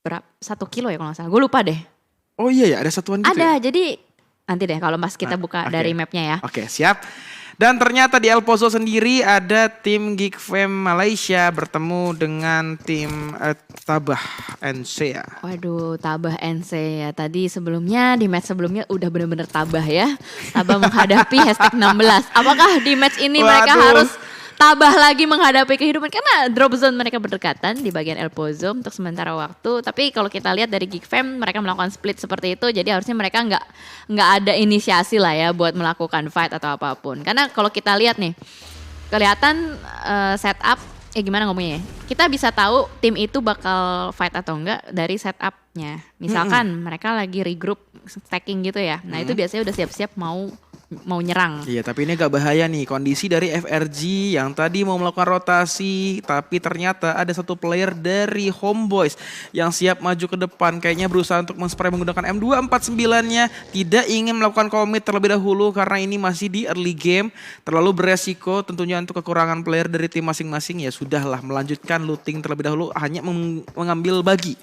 berapa 1 kilo ya kalau nggak salah. Gue lupa deh. Oh iya ya, ada satuan gitu Ada, ya? jadi nanti deh kalau mas kita buka Oke. dari mapnya ya. Oke, siap. Dan ternyata di El Pozo sendiri ada tim Geek Fam Malaysia bertemu dengan tim Tabah NC ya. Waduh, Tabah NC ya. Tadi sebelumnya, di match sebelumnya udah bener-bener tabah ya. Tabah menghadapi #16. Apakah di match ini mereka Waduh. harus tabah lagi menghadapi kehidupan? Karena drop zone mereka berdekatan di bagian El Pozo untuk sementara waktu. Tapi kalau kita lihat dari Geek Fam, mereka melakukan split seperti itu. Jadi harusnya mereka nggak ada inisiasi lah ya buat melakukan fight atau apapun. Karena kalau kita lihat nih, kelihatan setup, gimana ngomongnya ya? Kita bisa tahu tim itu bakal fight atau enggak dari setupnya. Misalkan mereka lagi regroup stacking gitu ya. Nah itu biasanya udah siap-siap mau nyerang. Iya, tapi ini agak bahaya nih. Kondisi dari FRG yang tadi mau melakukan rotasi, tapi ternyata ada satu player dari Homeboys yang siap maju ke depan. Kayaknya berusaha untuk men-spray menggunakan M249-nya. Tidak ingin melakukan commit terlebih dahulu karena ini masih di early game. Terlalu beresiko tentunya untuk kekurangan player dari tim masing-masing. Ya sudahlah, melanjutkan looting terlebih dahulu, hanya mengambil bagi.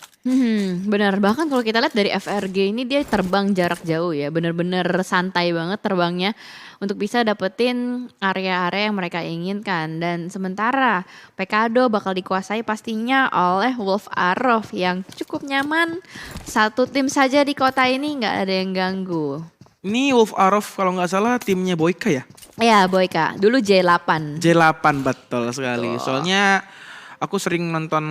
Benar, bahkan kalau kita lihat dari FRG ini dia terbang jarak jauh ya, bener-bener santai banget terbangnya untuk bisa dapetin area-area yang mereka inginkan. Dan sementara Pekado bakal dikuasai pastinya oleh Wolf Arrow yang cukup nyaman, satu tim saja di kota ini nggak ada yang ganggu. Ini Wolf Arrow kalau nggak salah timnya Boyka ya? Ya Boyka, dulu J8. J8 betul sekali. Soalnya aku sering nonton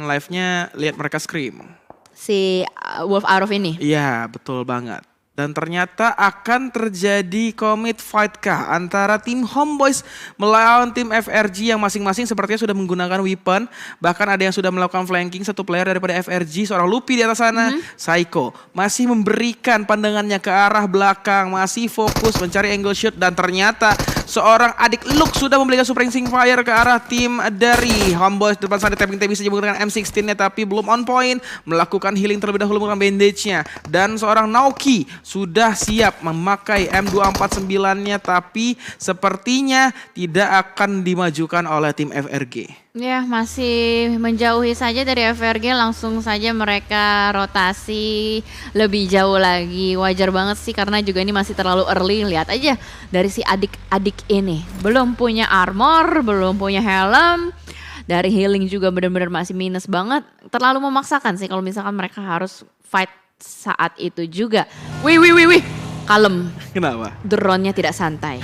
live-nya, lihat mereka scream. Si Wolf Arrow ini. Iya, betul banget. Dan ternyata akan terjadi commit fight kah antara tim Homeboys melawan tim FRG yang masing-masing sepertinya sudah menggunakan weapon. Bahkan ada yang sudah melakukan flanking, satu player daripada FRG, seorang Lupi di atas sana. Psycho masih memberikan pandangannya ke arah belakang, masih fokus mencari angle shot. Dan ternyata seorang adik Luke sudah memberikan suppressing fire ke arah tim dari Homeboys. Depan sana tapping-tapping saja menggunakan M16-nya tapi belum on point. Melakukan healing terlebih dahulu menggunakan bandage-nya. Dan seorang Naoki sudah siap memakai M249-nya tapi sepertinya tidak akan dimajukan oleh tim FRG. Ya masih menjauhi saja dari FRG, langsung saja mereka rotasi lebih jauh lagi. Wajar banget sih karena juga ini masih terlalu early. Lihat aja dari si adik-adik ini, belum punya armor, belum punya helm. Dari healing juga benar-benar masih minus banget. Terlalu memaksakan sih kalau misalkan mereka harus fight saat itu juga. Wih. Kalem. Kenapa? Drone-nya tidak santai.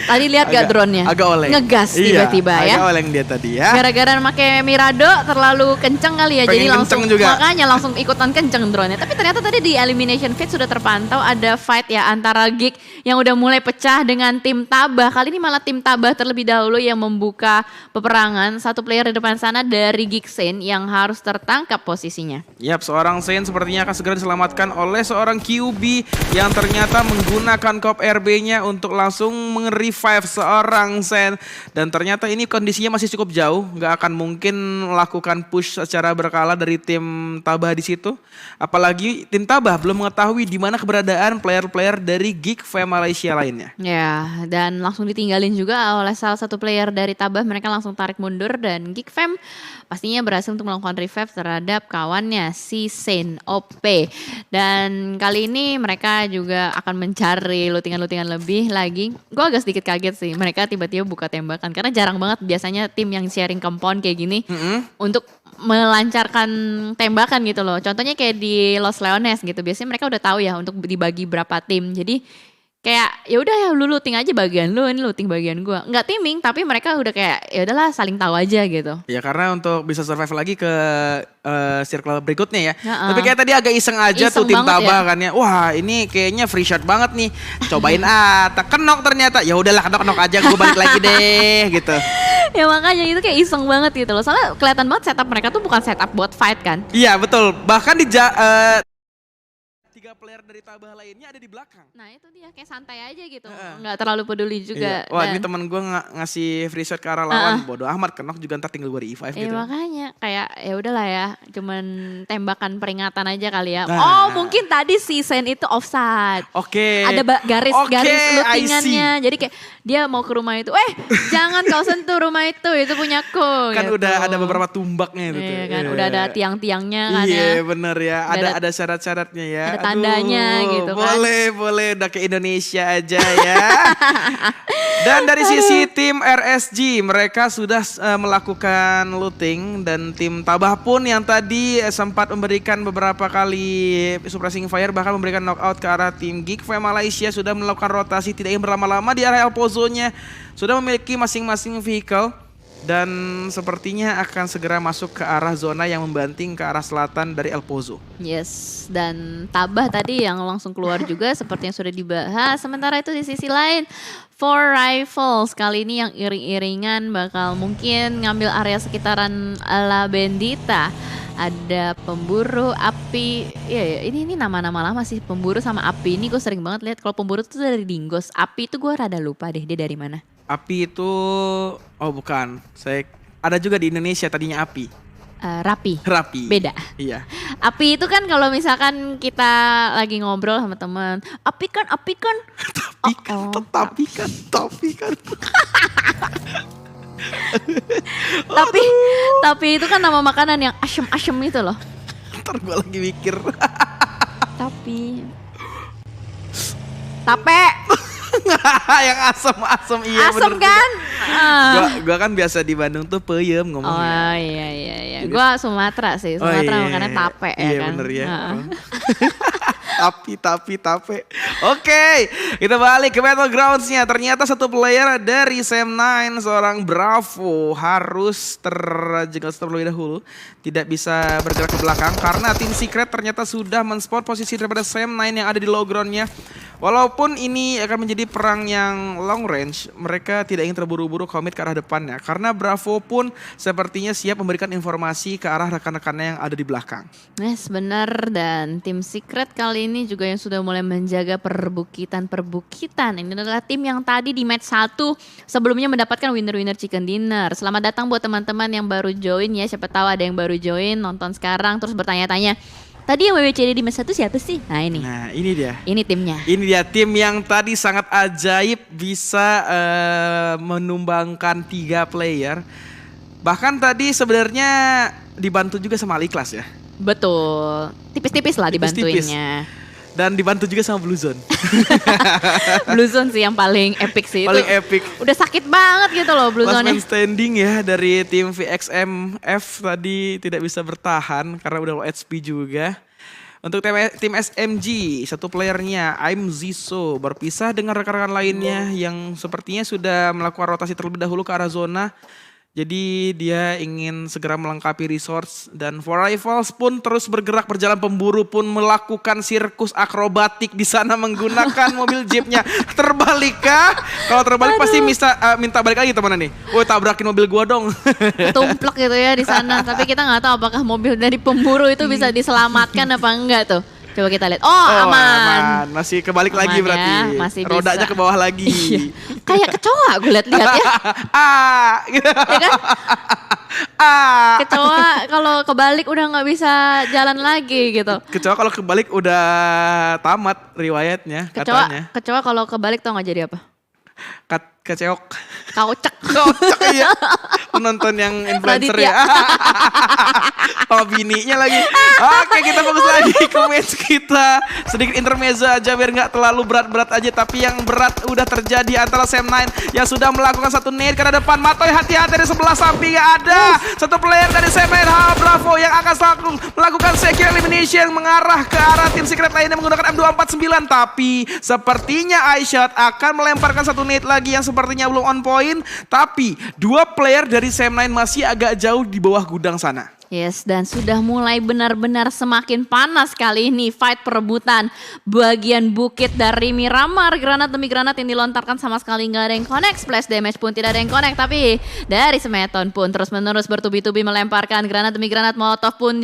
Tadi lihat gak drone-nya? Agak oleng. Ngegas tiba-tiba ya. Agak oleng dia tadi ya. Gara-gara pakai Mirado terlalu kenceng kali ya. Pengen jadi langsung juga. Makanya langsung ikutan kenceng drone-nya. Tapi ternyata tadi di elimination feed sudah terpantau ada fight ya antara Geek yang udah mulai pecah dengan tim Tabah. Kali ini malah tim Tabah terlebih dahulu yang membuka peperangan. Satu player di depan sana dari Geek Saint yang harus tertangkap posisinya. Yap, seorang Saint sepertinya akan segera diselamatkan oleh seorang QB yang ternyata menggunakan Cop RB-nya untuk langsung revive seorang Saint. Dan ternyata ini kondisinya masih cukup jauh, nggak akan mungkin melakukan push secara berkala dari tim Tabah di situ. Apalagi tim Tabah belum mengetahui di mana keberadaan player-player dari Geek Fam Malaysia lainnya. Ya, dan langsung ditinggalin juga oleh salah satu player dari Tabah. Mereka langsung tarik mundur dan Geek Fam pastinya berhasil untuk melakukan revive terhadap kawannya si Saint OP. Dan kali ini mereka juga akan mencari lootingan-lootingan lebih lagi. Gue agak sedikit kaget sih mereka tiba-tiba buka tembakan karena jarang banget biasanya tim yang sharing compound kayak gini untuk melancarkan tembakan gitu loh. Contohnya kayak di Los Leones gitu. Biasanya mereka udah tahu ya untuk dibagi berapa tim. Jadi kayak ya udah ya lu looting aja bagian lu, ini looting bagian gua. Enggak teaming tapi mereka udah kayak ya udahlah saling tahu aja gitu. Ya karena untuk bisa survive lagi ke circle berikutnya ya. Tapi kayak tadi agak iseng aja Iseng tuh tim banget Tabah ya. kan ya. Wah, ini kayaknya free shot banget nih. Cobain tak kenok ternyata. Ya udahlah kenok aja gue balik lagi deh gitu. Ya makanya itu kayak iseng banget gitu loh. Soalnya kelihatan banget setup mereka tuh bukan setup buat fight kan. Iya, betul. Bahkan di 30 player dari Tabah lainnya ada di belakang. Nah itu dia kayak santai aja gitu, nggak terlalu peduli juga. Iya. Wah ini teman gue ngasih free shot ke arah lawan, bodo amat, kenok juga ntar tinggal gue di E5 gitu. Makanya kayak ya udahlah ya, cuman tembakan peringatan aja kali ya. Nah. Mungkin tadi si Sen itu offside. Oke. Ada garis lootingannya, jadi kayak dia mau ke rumah itu, jangan kau sentuh rumah itu punyaku. Kan gitu. udah ada beberapa tumbaknya itu. Iya kan, udah ada tiang-tiangnya kan Iya ya. bener ya, ada syarat-syaratnya ya. Ada tandanya gitu kan. Boleh udah ke Indonesia aja ya. Dan dari sisi tim RSG, mereka sudah melakukan looting dan tim Tabah pun yang tadi sempat memberikan beberapa kali suppressing fire, bahkan memberikan knockout ke arah tim Geek Fam Malaysia sudah melakukan rotasi tidak ingin berlama-lama di area El Pozo-nya, sudah memiliki masing-masing vehicle dan sepertinya akan segera masuk ke arah zona yang membanting ke arah selatan dari El Pozo. Yes, dan Tabah tadi yang langsung keluar juga seperti yang sudah dibahas. Sementara itu di sisi lain, For Rifles kali ini yang iring-iringan bakal mungkin ngambil area sekitaran La Bendita. Ada pemburu api, ya ini nama-nama lama sih, pemburu sama api. Ini gue sering banget lihat kalau pemburu itu dari Dinggos, api itu gue rada lupa deh dia dari mana. Api itu, bukan, ada juga di Indonesia tadinya api. Rapi. Beda. Iya. Api itu kan kalau misalkan kita lagi ngobrol sama teman, api kan. Tapi kan. Tapi itu kan nama makanan yang asem-asem itu loh. Ntar gue lagi mikir. Tape. Yang asem iya asem bener kan? Gua kan biasa di Bandung tuh peyem ngomongnya. Oh iya. Gua Sumatera sih. Sumatera makannya tape ya iya, kan. Iya bener ya. Tape. Oke, kita balik ke Battlegrounds-nya. Ternyata satu player dari Sam9, seorang Bravo, harus terjegal terlebih dahulu. Tidak bisa bergerak ke belakang karena tim Secret ternyata sudah men-spot posisi daripada Sam9 yang ada di low ground-nya. Walaupun ini akan menjadi perang yang long range, mereka tidak ingin terburu-buru komit ke arah depannya. Karena Bravo pun sepertinya siap memberikan informasi ke arah rekan-rekannya yang ada di belakang. Yes, benar. Dan tim Secret kali ini juga yang sudah mulai menjaga perbukitan. Ini adalah tim yang tadi di match 1 sebelumnya mendapatkan winner chicken dinner. Selamat datang buat teman-teman yang baru join ya. Siapa tahu ada yang baru join, nonton sekarang terus bertanya-tanya, tadi yang WWCD di match 1 siapa sih? Nah ini dia. Ini timnya. Ini dia tim yang tadi sangat ajaib bisa menumbangkan 3 player. Bahkan tadi sebenarnya dibantu juga sama Aliklas ya. Betul. Tipis-tipis lah dibantuinnya. Dan dibantu juga sama Blue Zone. Blue Zone sih yang paling epic sih. Paling epic. Udah sakit banget gitu loh Blue Zone. Last man standing ya dari tim VXMF tadi tidak bisa bertahan karena udah low HP juga. Untuk tim SMG, satu playernya Aim Ziso berpisah dengan rekan-rekan lainnya yang sepertinya sudah melakukan rotasi terlebih dahulu ke arah zona. Jadi dia ingin segera melengkapi resource dan For Rifles pun terus bergerak berjalan, pemburu pun melakukan sirkus akrobatik di sana menggunakan mobil jeepnya. Terbalik kah? Kalau terbalik pasti minta balik lagi teman-teman nih. Woi tabrakin mobil gua dong. Tumplek gitu ya di sana. Tapi kita nggak tahu apakah mobil dari pemburu itu bisa diselamatkan apa enggak tuh. Coba kita lihat. Aman. Masih kebalik aman lagi ya, berarti. Masih rodanya bisa. ke bawah lagi. Iya. Kayak kecoa gue lihat-lihat ya. Gitu. Ya kan? Kecoa kalau kebalik udah nggak bisa jalan lagi gitu. Kecoa kalau kebalik udah tamat riwayatnya katanya. Kecoa kalau kebalik tau nggak jadi apa? Keceok. Kaucek. Iya. Penonton yang influencer ya. Oh bininya lagi. Oke kita fokus lagi ke match kita. Sedikit intermezzo aja biar gak terlalu berat-berat aja. Tapi yang berat udah terjadi antara Sam9 yang sudah melakukan satu nade ke depan. Matoy hati-hati dari sebelah samping ada. Satu player dari Sam9 Bravo yang akan melakukan secure elimination mengarah ke arah tim Secret lainnya menggunakan M249. Tapi sepertinya iShot akan melemparkan satu nade lagi yang sepertinya belum on point. Tapi 2 player dari Sam9 masih agak jauh di bawah gudang sana. Yes, dan sudah mulai benar-benar semakin panas kali ini fight perebutan bagian bukit dari Miramar. Granat demi granat yang dilontarkan sama sekali nggak ada yang connect. Splash damage pun tidak ada yang connect. Tapi dari Semeton pun terus-menerus bertubi-tubi melemparkan granat demi granat Molotov pun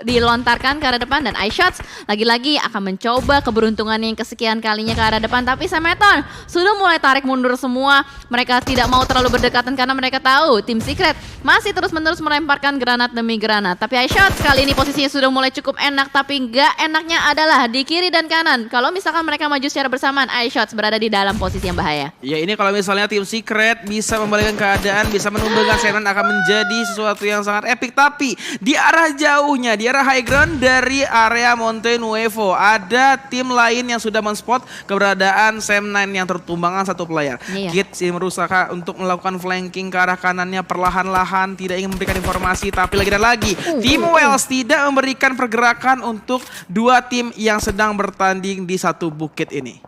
dilontarkan ke arah depan dan iShots lagi-lagi akan mencoba keberuntungan yang kesekian kalinya ke arah depan. Tapi Semeton sudah mulai tarik mundur semua. Mereka tidak mau terlalu berdekatan karena mereka tahu Tim Secret masih terus-menerus melemparkan granat demi granat. Tapi iShots kali ini posisinya sudah mulai cukup enak, tapi nggak enaknya adalah di kiri dan kanan. Kalau misalkan mereka maju secara bersamaan, iShots berada di dalam posisi yang bahaya. Ya ini kalau misalnya Tim Secret bisa membalikkan keadaan, bisa menumbangkan Senan akan menjadi sesuatu yang sangat epic. Tapi di arah jauhnya, di arah high ground dari area Monte Nuevo, ada tim lain yang sudah men-spot keberadaan Sam9 yang tertumbangkan satu player. Iya. Kit sih berusaha untuk melakukan flanking ke arah kanannya perlahan-lahan, tidak ingin memberikan informasi, tapi lagi dan lagi Tim Wells tidak memberikan pergerakan untuk dua tim yang sedang bertanding di satu bukit ini.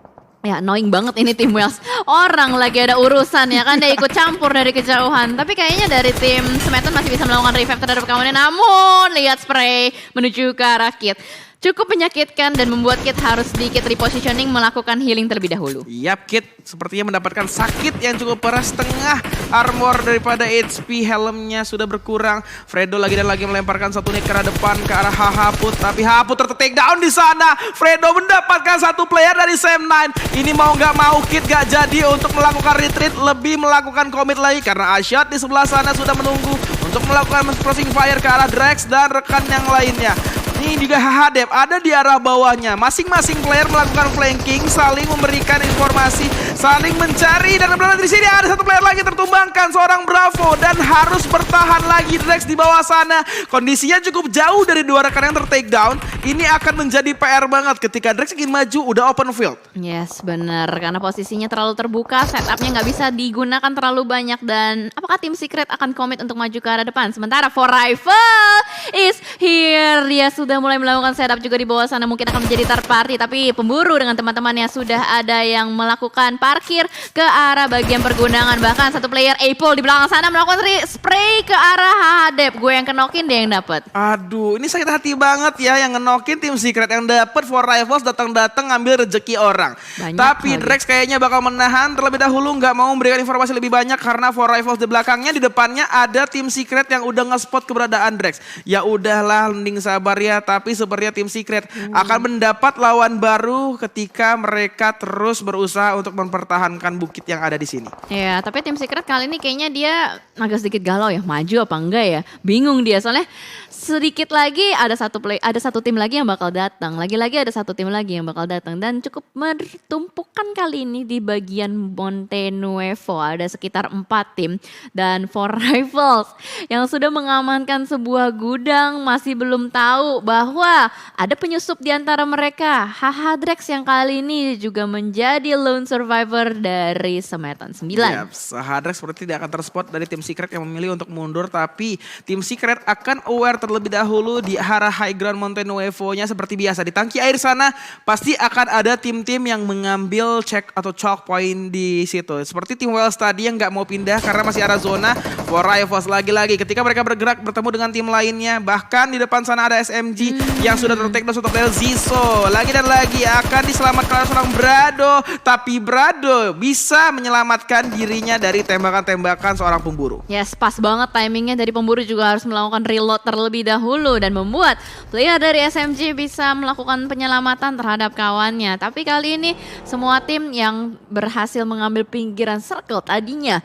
Ya annoying banget ini tim Wells. Orang lagi ada urusan ya kan, dia ikut campur dari kejauhan. Tapi kayaknya dari tim Semeton masih bisa melakukan revive terhadap kawannya. Namun lihat spray menuju ke arah Kit. Cukup menyakitkan dan membuat Kit harus sedikit repositioning, melakukan healing terlebih dahulu. Yap, Kit sepertinya mendapatkan sakit yang cukup parah. Setengah armor daripada HP, helmnya sudah berkurang. Fredo lagi dan lagi melemparkan satu nik ke arah depan, ke arah Haput. Tapi Haput tertake down di sana. Fredo mendapatkan satu player dari Sam9. Ini mau nggak mau Kit gak jadi untuk melakukan retreat, lebih melakukan commit lagi karena Asyad di sebelah sana sudah menunggu untuk melakukan crossing fire ke arah Drex dan rekan yang lainnya. Ini juga Hahadep ada di arah bawahnya. Masing-masing player melakukan flanking, saling memberikan informasi, saling mencari. Dan kebetulan di sini ada satu player lagi tertumbangkan, seorang Bravo, dan harus bertahan lagi Drex di bawah sana. Kondisinya cukup jauh dari dua rekan yang ter-take down. Ini akan menjadi PR banget ketika Drex ingin maju udah open field. Yes, benar. Karena posisinya terlalu terbuka, setupnya nggak bisa digunakan terlalu banyak. Dan apakah Tim Secret akan komit untuk maju ke arah depan? Sementara For Rifle is here. Dia sudah mulai melakukan setup juga di bawah sana, mungkin akan menjadi third party, tapi pemburu dengan teman-temannya sudah ada yang melakukan parkir ke arah bagian pergunangan. Bahkan satu player Apple di belakang sana melakukan spray ke arah Hahadep. Gue yang kenokin, dia yang dapat. Aduh, ini sakit hati banget ya, yang ngenokin Tim Secret, yang dapat For Rivals datang-datang ngambil rezeki orang. Banyak Tapi kali. Drex kayaknya bakal menahan terlebih dahulu, nggak mau memberikan informasi lebih banyak karena For Rivals di belakangnya, di depannya ada Tim Secret yang udah nge-spot keberadaan Drex. Ya udahlah, mending sabar ya. Tapi sepertinya Tim Secret akan mendapat lawan baru ketika mereka terus berusaha untuk mempertahankan bukit yang ada di sini. Ya, tapi Tim Secret kali ini kayaknya dia agak sedikit galau ya, maju apa enggak ya? Bingung dia, soalnya sedikit lagi ada satu tim lagi yang bakal datang. Lagi-lagi ada satu tim lagi yang bakal datang dan cukup bertumpukan kali ini di bagian Monte Nuevo. Ada sekitar 4 tim dan For Rivals yang sudah mengamankan sebuah gudang masih belum tahu bahwa ada penyusup di antara mereka. Hahadrex yang kali ini juga menjadi lone survivor dari Semeton 9. Yap, Hahadrex seperti tidak akan terspot dari Tim Secret yang memilih untuk mundur, tapi Tim Secret akan aware terlebih dahulu di arah high ground Monte Nuevo-nya. Seperti biasa di tangki air sana pasti akan ada tim-tim yang mengambil check atau chalk point di situ. Seperti tim Wells tadi yang nggak mau pindah karena masih ada zona. For Rivals lagi-lagi ketika mereka bergerak bertemu dengan tim lainnya, bahkan di depan sana ada SMG yang sudah ter-take down untuk Ziso. Lagi dan lagi akan diselamatkan oleh seorang Brado, tapi Brado bisa menyelamatkan dirinya dari tembakan-tembakan seorang pemburu. Yes, pas banget timingnya dari pemburu juga harus melakukan reload terlebih dahulu dan membuat player dari SMG bisa melakukan penyelamatan terhadap kawannya. Tapi kali ini semua tim yang berhasil mengambil pinggiran circle tadinya,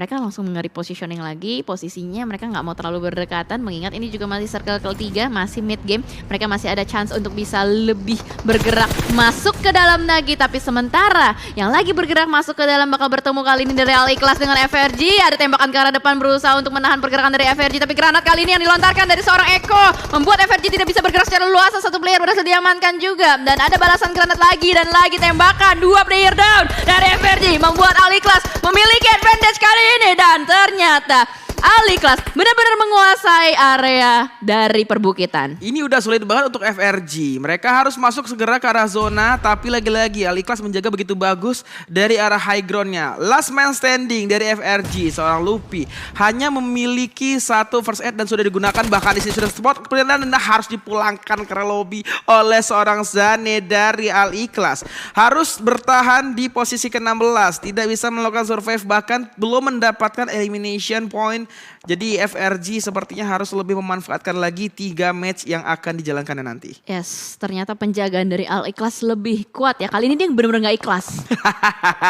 mereka langsung nge-repositioning lagi posisinya. Mereka nggak mau terlalu berdekatan mengingat ini juga masih circle ketiga, masih mid game. Mereka masih ada chance untuk bisa lebih bergerak masuk ke dalam lagi. Tapi sementara yang lagi bergerak masuk ke dalam bakal bertemu kali ini dari Al-Ikhlas dengan FRG. Ada tembakan ke arah depan berusaha untuk menahan pergerakan dari FRG. Tapi granat kali ini yang dilontarkan dari seorang Eko membuat FRG tidak bisa bergerak secara luas. Satu player berhasil diamankan juga. Dan ada balasan granat lagi dan lagi tembakan. 2 player down dari FRG membuat Al-Ikhlas memiliki advantage kali ini. Dan ternyata Al-Ikhlas benar-benar menguasai area dari perbukitan. Ini udah sulit banget untuk FRG. Mereka harus masuk segera ke arah zona, tapi lagi-lagi Al-Ikhlas menjaga begitu bagus dari arah high ground-nya. Last man standing dari FRG, seorang Lupi, hanya memiliki 1 first aid dan sudah digunakan, bahkan di sini sudah spot, kemudian harus dipulangkan ke lobby oleh seorang Zane dari Al-Ikhlas. Harus bertahan di posisi ke-16, tidak bisa melakukan survive, bahkan belum mendapatkan elimination point Jadi FRG sepertinya harus lebih memanfaatkan lagi 3 match yang akan dijalankan nanti. Yes, ternyata penjagaan dari Al Ikhlas lebih kuat ya. Kali ini dia bener-bener gak ikhlas.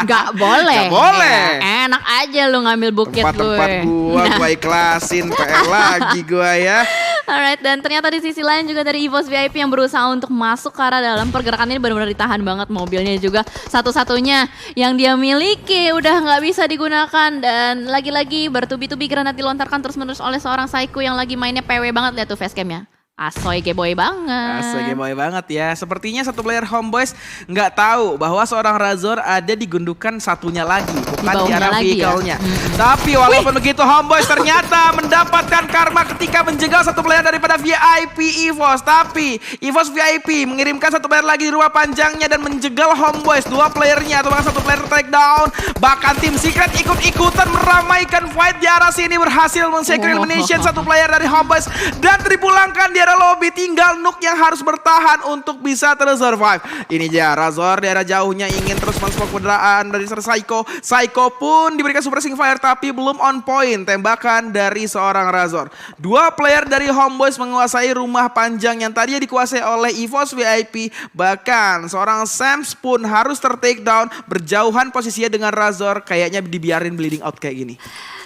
Gak boleh. Gak boleh. Ya, enak aja lu ngambil bukit Tempat-tempat gua ikhlasin, PR lagi gua ya. Alright, dan ternyata di sisi lain juga dari EVOS VIP yang berusaha untuk masuk ke arah dalam pergerakan ini benar-benar ditahan banget, mobilnya juga satu-satunya yang dia miliki udah nggak bisa digunakan, dan lagi-lagi bertubi-tubi granat dilontarkan terus-menerus oleh seorang Saiko yang lagi mainnya PW banget. Lihat tuh facecamnya. Asoy geboy banget. Asoy geboy banget ya. Sepertinya satu player Homeboyz nggak tahu bahwa seorang Razor ada di gundukan satunya lagi, bukan di arah vehicle-nya. Tapi walaupun begitu, Homeboyz ternyata mendapatkan karma ketika menjegal satu player daripada VIP EVOS. Tapi EVOS VIP mengirimkan satu player lagi di rumah panjangnya dan menjegal Homeboyz. 2 playernya atau bahkan satu player take down. Bahkan tim Secret ikut-ikutan meramaikan fight di arah sini, berhasil men-secure elimination satu player dari Homeboyz dan dipulangkan di lobby. Tinggal Nuk yang harus bertahan untuk bisa terus survive. Ini dia Razor di arah jauhnya ingin terus men-smoke kendaraan dari Saiko. Saiko pun diberikan suppressing fire tapi belum on point tembakan dari seorang Razor. 2 player dari Homeboyz menguasai rumah panjang yang tadinya dikuasai oleh EVOS VIP. Bahkan seorang Sams pun harus ter-take down, berjauhan posisinya dengan Razor. Kayaknya dibiarin bleeding out kayak gini.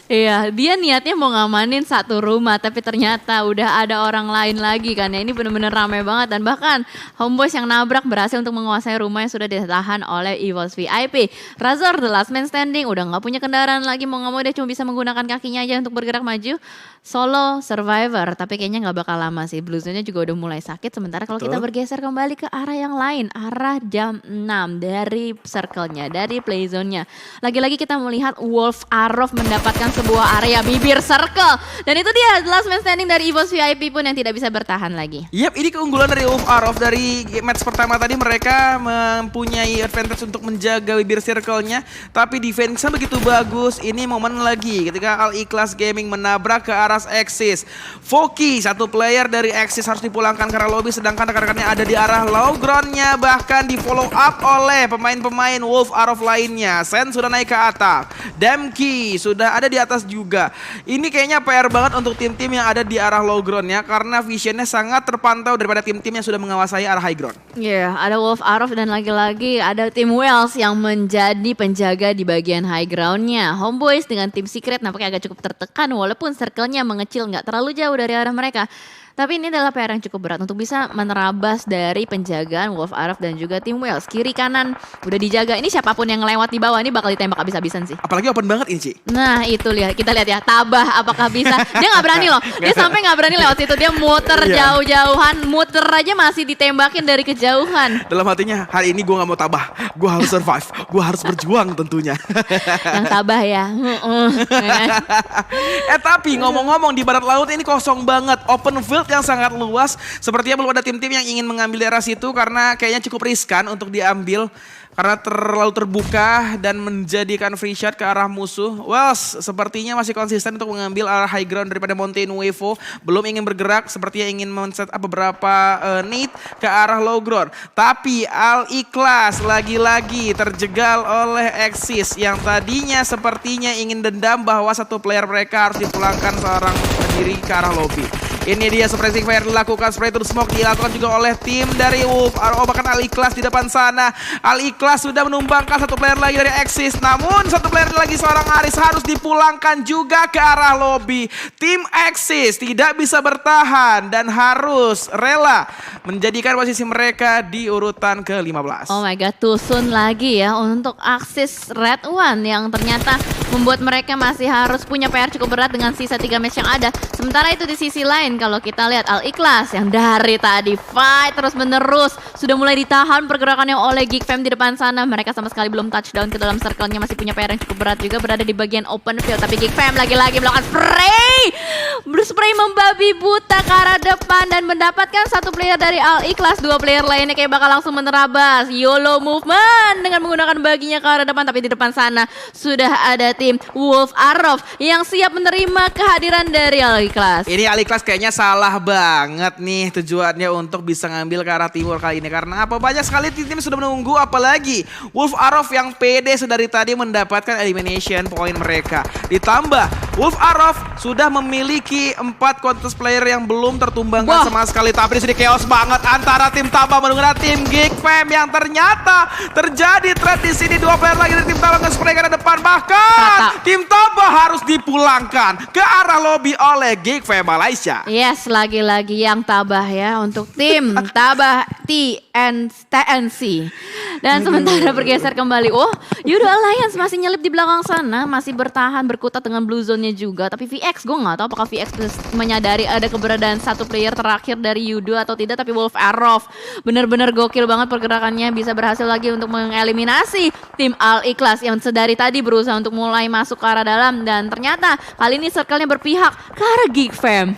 Iya, dia niatnya mau ngamanin satu rumah, tapi ternyata udah ada orang lain lagi kan ya. Ini bener-bener ramai banget, dan bahkan Homeboyz yang nabrak berhasil untuk menguasai rumah yang sudah ditahan oleh EVOS VIP. Razor, the last man standing, udah gak punya kendaraan lagi, mau gak mau dia cuma bisa menggunakan kakinya aja untuk bergerak maju. Solo survivor, tapi kayaknya gak bakal lama sih. Blue Zone-nya juga udah mulai sakit. Sementara kalau kita bergeser kembali ke arah yang lain, arah jam 6 dari circle-nya, dari play zone-nya. Lagi-lagi kita melihat Wolf Arrow mendapatkan sebuah area bibir circle. Dan itu dia last man standing dari EVOS VIP pun yang tidak bisa bertahan lagi. Yap, ini keunggulan dari Wolf Arrow. Dari match pertama tadi mereka mempunyai advantage untuk menjaga bibir circle-nya, tapi defense-nya begitu bagus. Ini momen lagi ketika Al Ikhlas Gaming menabrak ke arah Axis. Foki, satu player dari Axis harus dipulangkan ke arah lobby, sedangkan rekan-rekannya ada di arah low ground-nya, bahkan di follow up oleh pemain-pemain Wolf Arrow lainnya. Sen sudah naik ke atas, Demki sudah ada di atas juga. Ini kayaknya PR banget untuk tim-tim yang ada di arah low ground-nya, karena visionnya sangat terpantau daripada tim-tim yang sudah menguasai arah high ground. Iya, ada Wolf Arrow dan lagi-lagi ada tim Wells yang menjadi penjaga di bagian high ground-nya. Homeboyz dengan tim Secret nampaknya agak cukup tertekan walaupun circle-nya mengecil nggak terlalu jauh dari arah mereka. Tapi ini adalah PR yang cukup berat untuk bisa menerabas dari penjagaan Wolf Arrow dan juga tim Wells. Kiri kanan udah dijaga. Ini siapapun yang lewat di bawah ini bakal ditembak habis-habisan sih. Apalagi open banget ini, Ci. Nah itu lihat, kita lihat ya, Tabah apakah bisa. Dia nggak berani loh. Dia sampai nggak berani lewat situ. Dia muter jauh-jauhan, muter aja masih ditembakin dari kejauhan. Dalam hatinya, hari ini gue nggak mau tabah, gue harus survive, gue harus berjuang tentunya. Yang tabah ya. Tapi ngomong-ngomong, di barat laut ini kosong banget, open field yang sangat luas. Sepertinya belum ada tim-tim yang ingin mengambil daerah situ karena kayaknya cukup riskan untuk diambil karena terlalu terbuka dan menjadikan free shot ke arah musuh. Wells sepertinya masih konsisten untuk mengambil arah high ground daripada Mountain Nuevo. Belum ingin bergerak, sepertinya ingin men-set up beberapa nade ke arah low ground. Tapi Al Ikhlas lagi-lagi terjegal oleh Axis yang tadinya sepertinya ingin dendam bahwa satu player mereka harus dipulangkan seorang berdiri ke arah lobby. Ini dia suppressing fire dilakukan, spray to smoke dilakukan juga oleh tim dari Wolf Arrow, bahkan Al Ikhlas di depan sana. Al Ikhlas sudah menumbangkan satu player lagi dari Axis, namun satu player lagi seorang Aris harus dipulangkan juga ke arah lobby. Tim Axis tidak bisa bertahan dan harus rela menjadikan posisi mereka di urutan ke-15. Oh my god, Tusun lagi ya untuk Axis Red One yang ternyata membuat mereka masih harus punya PR cukup berat dengan sisa 3 match yang ada. Sementara itu di sisi lain kalau kita lihat Al Ikhlas yang dari tadi fight terus menerus sudah mulai ditahan pergerakannya oleh Geek Fam di depan sana. Mereka sama sekali belum touchdown ke dalam circle-nya, masih punya PR yang cukup berat juga berada di bagian open field. Tapi Geek Fam lagi-lagi melakukan spray membabi buta ke arah depan dan mendapatkan satu player dari Al Ikhlas. 2 player lainnya kayak bakal langsung menerabas YOLO movement dengan menggunakan baginya ke arah depan. Tapi di depan sana sudah ada tim Wolf Arrow yang siap menerima kehadiran dari Al Ikhlas. Ini Al Ikhlas kayaknya kayaknya salah banget nih tujuannya untuk bisa ngambil ke arah timur kali ini. Karena apa? Banyak sekali tim sudah menunggu, apalagi Wolf Arrow yang pede sedari tadi mendapatkan elimination point mereka. Ditambah Wolf Arrow sudah memiliki 4 contest player yang belum tertumbangkan sama sekali. Tapi di sini chaos banget antara tim Tabah menggunakan tim Geek Fam yang ternyata terjadi trade di sini. 2 player lagi dari tim Tabah nge-spray ke depan. Bahkan tim Tabah harus dipulangkan ke arah lobby oleh Geek Fam Malaysia. Yes, lagi-lagi yang Tabah ya untuk tim Tabah TNC. Dan sementara bergeser kembali. Oh, Yudo Alliance masih nyelip di belakang sana, masih bertahan berkutat dengan blue zone-nya juga. Tapi VX, gue nggak tahu apakah VX menyadari ada keberadaan satu player terakhir dari Yudo atau tidak. Tapi Wolf Arrow bener-bener gokil banget pergerakannya, bisa berhasil lagi untuk mengeliminasi tim Al Ikhlas yang sedari tadi berusaha untuk mulai masuk ke arah dalam. Dan ternyata kali ini circle-nya berpihak ke arah Geek Fam.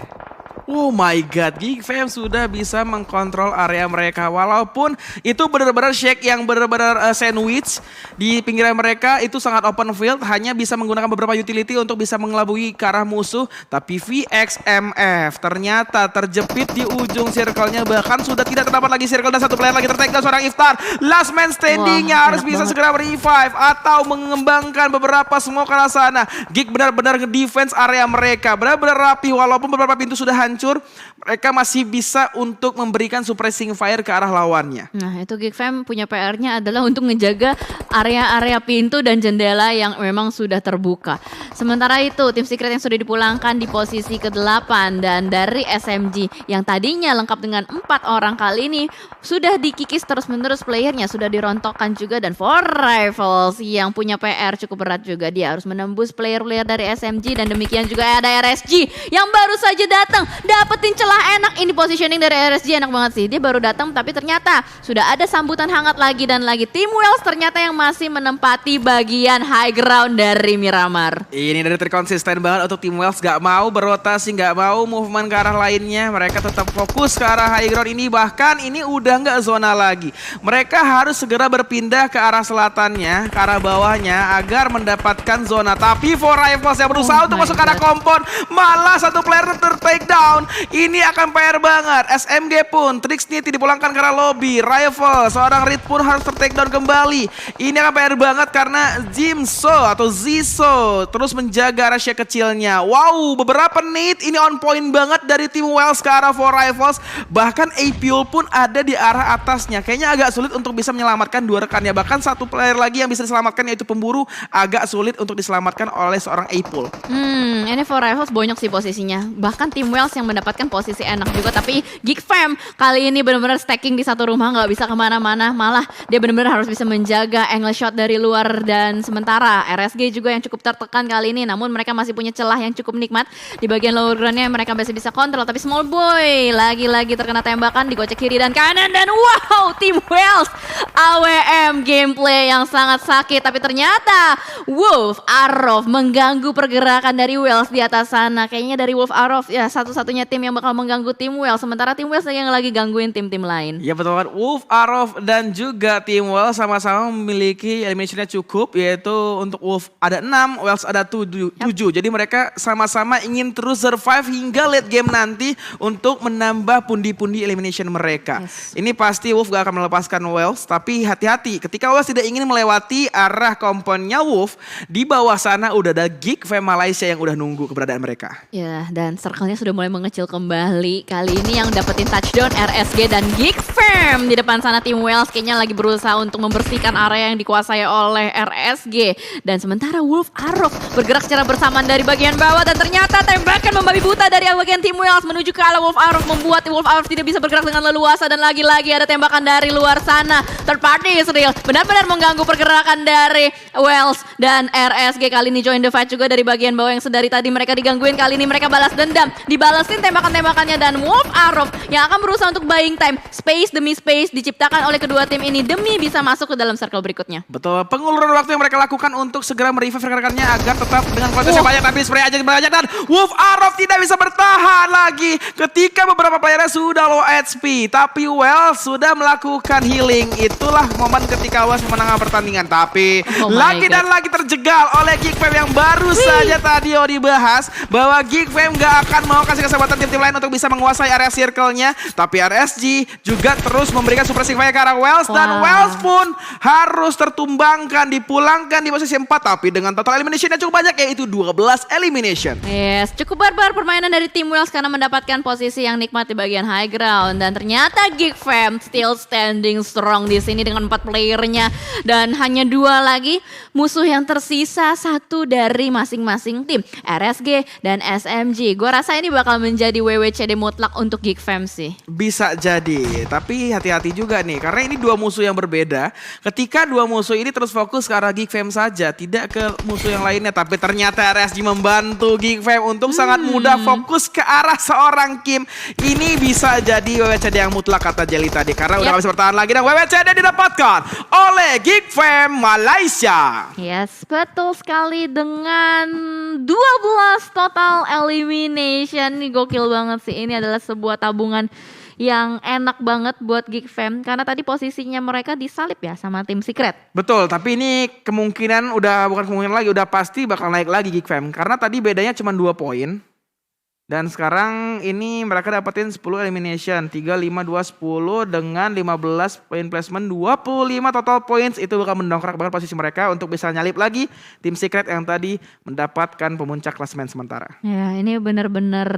Oh my god, Geek Fam sudah bisa mengkontrol area mereka. Walaupun itu benar-benar shake yang benar-benar sandwich di pinggiran mereka, itu sangat open field, hanya bisa menggunakan beberapa utility untuk bisa mengelabui ke arah musuh. Tapi VXMF ternyata terjepit di ujung circle-nya, bahkan sudah tidak terdapat lagi circle dan satu player lagi tertakedown seorang Iftar. Last man standing-nya harus bisa segera revive atau mengembangkan beberapa smoke ke arah sana. Geek benar-benar nge-defense area mereka, benar-benar rapi walaupun beberapa pintu sudah hancur. Mereka masih bisa untuk memberikan suppressing fire ke arah lawannya. Nah, itu Geek Fam punya PR-nya adalah untuk menjaga area-area pintu dan jendela yang memang sudah terbuka. Sementara itu, tim Secret yang sudah dipulangkan di posisi ke-8 dan dari SMG yang tadinya lengkap dengan 4 orang kali ini sudah dikikis terus-menerus playernya, sudah dirontokkan juga. Dan For Rivals yang punya PR cukup berat juga, dia harus menembus player-player dari SMG dan demikian juga ada RSG yang baru saja datang. Dapetin celah enak ini, positioning dari RSG enak banget sih. Dia baru datang tapi ternyata sudah ada sambutan hangat lagi dan lagi. Tim Wells ternyata yang masih menempati bagian high ground dari Miramar. Ini dari terkonsisten banget untuk tim Wells, gak mau berotasi, gak mau movement ke arah lainnya. Mereka tetap fokus ke arah high ground ini, bahkan ini udah gak zona lagi. Mereka harus segera berpindah ke arah selatannya, ke arah bawahnya agar mendapatkan zona. Tapi For Rivals yang berusaha untuk masuk ke arah kompon, malah satu player ter-take down. Ini akan PR banget. SMG pun Trixie dipulangkan ke arah lobby. Rival seorang Reed pun harus ter-take down kembali. Ini akan PR banget karena Jimso atau Ziso terus menjaga rasio kecilnya. Wow, beberapa nade ini on point banget dari tim Wells ke arah For Rivals. Bahkan Apio pun ada di arah atasnya. Kayaknya agak sulit untuk bisa menyelamatkan 2 rekannya. Bahkan satu player lagi yang bisa diselamatkan yaitu pemburu, agak sulit untuk diselamatkan oleh seorang Apple. Ini For Rivals banyak sih posisinya. Bahkan tim Wells yang mendapatkan posisi enak juga, tapi Geek Fam kali ini benar-benar stacking di satu rumah, nggak bisa kemana-mana, malah dia benar-benar harus bisa menjaga angle shot dari luar. Dan sementara RSG juga yang cukup tertekan kali ini, namun mereka masih punya celah yang cukup nikmat di bagian lower groundnya, mereka masih bisa kontrol. Tapi Small Boy lagi-lagi terkena tembakan, digocek kiri dan kanan, dan wow, tim Wells AWM gameplay yang sangat sakit. Tapi ternyata Wolf Arrow mengganggu pergerakan dari Wells di atas sana. Kayaknya dari Wolf Arrow ya satu-satunya tim yang bakal mengganggu tim Wells, sementara tim Wells yang lagi gangguin tim-tim lain. Ya betul banget, Wolf Arrow dan juga tim Wells sama-sama memiliki eliminationnya cukup, yaitu untuk Wolf ada 6, Wells ada 7. Jadi mereka sama-sama ingin terus survive hingga late game nanti untuk menambah pundi-pundi elimination mereka. Ini pasti Wolf gak akan melepaskan Wells, tapi hati-hati ketika Wells tidak ingin melewati arah komponnya Wolf, di bawah sana udah ada Geek Fam Malaysia yang udah nunggu keberadaan mereka. Ya, dan circle-nya sudah mulai mengecil kembali. Kali ini yang dapetin touchdown RSG dan Geek Fam. Di depan sana tim Wells kayaknya lagi berusaha untuk membersihkan area yang dikuasai oleh RSG. Dan sementara Wolf Arrow bergerak secara bersamaan dari bagian bawah, dan ternyata tembakan membabi buta dari bagian tim Wells menuju ke arah Wolf Arrow membuat Wolf Arrow tidak bisa bergerak dengan leluasa. Dan lagi-lagi ada tembakan dari luar sana. Third party Israel benar-benar mengganggu pergerakan dari Wells dan RSG. Kali ini join the fight juga dari bagian bawah yang sedari tadi mereka digangguin. Kali ini mereka balas dendam, dibalasin tembakan-tembakannya, dan Wolf Arrow yang akan berusaha untuk buying time, space demi space diciptakan oleh kedua tim ini demi bisa masuk ke dalam circle berikutnya. Betul, penguluran waktu yang mereka lakukan untuk segera merevive rekan-rekannya agar tetap dengan kualitas yang banyak, tapi spray aja banyak dan Wolf Arrow tidak bisa bertahan lagi ketika beberapa playernya sudah low HP, tapi Wells sudah melakukan healing. Itulah momen ketika Wells memenangkan pertandingan, tapi lagi dan lagi terjegal oleh Geek Fam yang baru saja tadi dibahas bahwa Geek Fam gak akan mau kasih kesempatan tim-tim lain untuk bisa menguasai area circle-nya, tapi RSG juga terus memberikan suppressing fire ke arah Wells dan Wells pun harus tertumbangkan, dipulangkan di posisi 4, tapi dengan total elimination yang cukup banyak, yaitu 12 elimination. Yes, cukup barbar permainan dari tim Wells karena mendapatkan posisi yang nikmat di bagian high ground, dan ternyata Geek Fam still standing strong di sini dengan 4 playernya dan hanya 2 lagi musuh yang tersisa, 1 dari masing-masing tim, RSG dan SMG. Gue rasa ini bakal menjadi WWCD mutlak untuk Geek Fam sih. Bisa jadi, tapi hati-hati juga nih karena ini 2 musuh yang berbeda. Ketika 2 musuh ini terus fokus ke arah Geek Fam saja, tidak ke musuh yang lainnya, tapi ternyata RSG membantu Geek Fam untuk sangat mudah fokus ke arah seorang Kim. Ini bisa jadi WWCD yang mutlak kata Jelly tadi karena udah gak bisa bertahan lagi dan WWCD didapatkan oleh Geek Fam Malaysia. Yes, betul sekali dengan 12 total elimination. Nih gokil banget sih, ini adalah sebuah tabungan yang enak banget buat Geek Fam karena tadi posisinya mereka disalip ya sama tim Secret. Betul, tapi ini kemungkinan bukan kemungkinan lagi, udah pasti bakal naik lagi Geek Fam karena tadi bedanya cuma 2 poin. Dan sekarang ini mereka dapetin 10 elimination, 3, 5, 2, 10 dengan 15 poin placement, 25 total points. Itu bakal mendongkrak banget posisi mereka untuk bisa nyalip lagi tim Secret yang tadi mendapatkan pemuncak klasemen sementara. Ya, ini bener-bener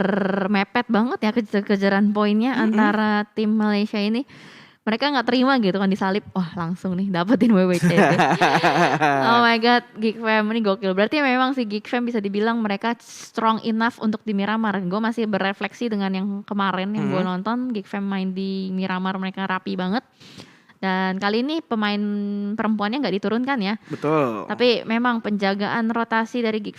mepet banget ya kejaran poinnya antara tim Malaysia ini. Mereka nggak terima gitu kan disalip, wah langsung nih dapetin WWCD. Oh my god, Geek Fam ini gokil. Berarti memang si Geek Fam bisa dibilang mereka strong enough untuk di Miramar. Gue masih berefleksi dengan yang kemarin yang gue nonton, Geek Fam main di Miramar mereka rapi banget. Dan kali ini pemain perempuannya nggak diturunkan ya. Betul. Tapi memang penjagaan rotasi dari Geek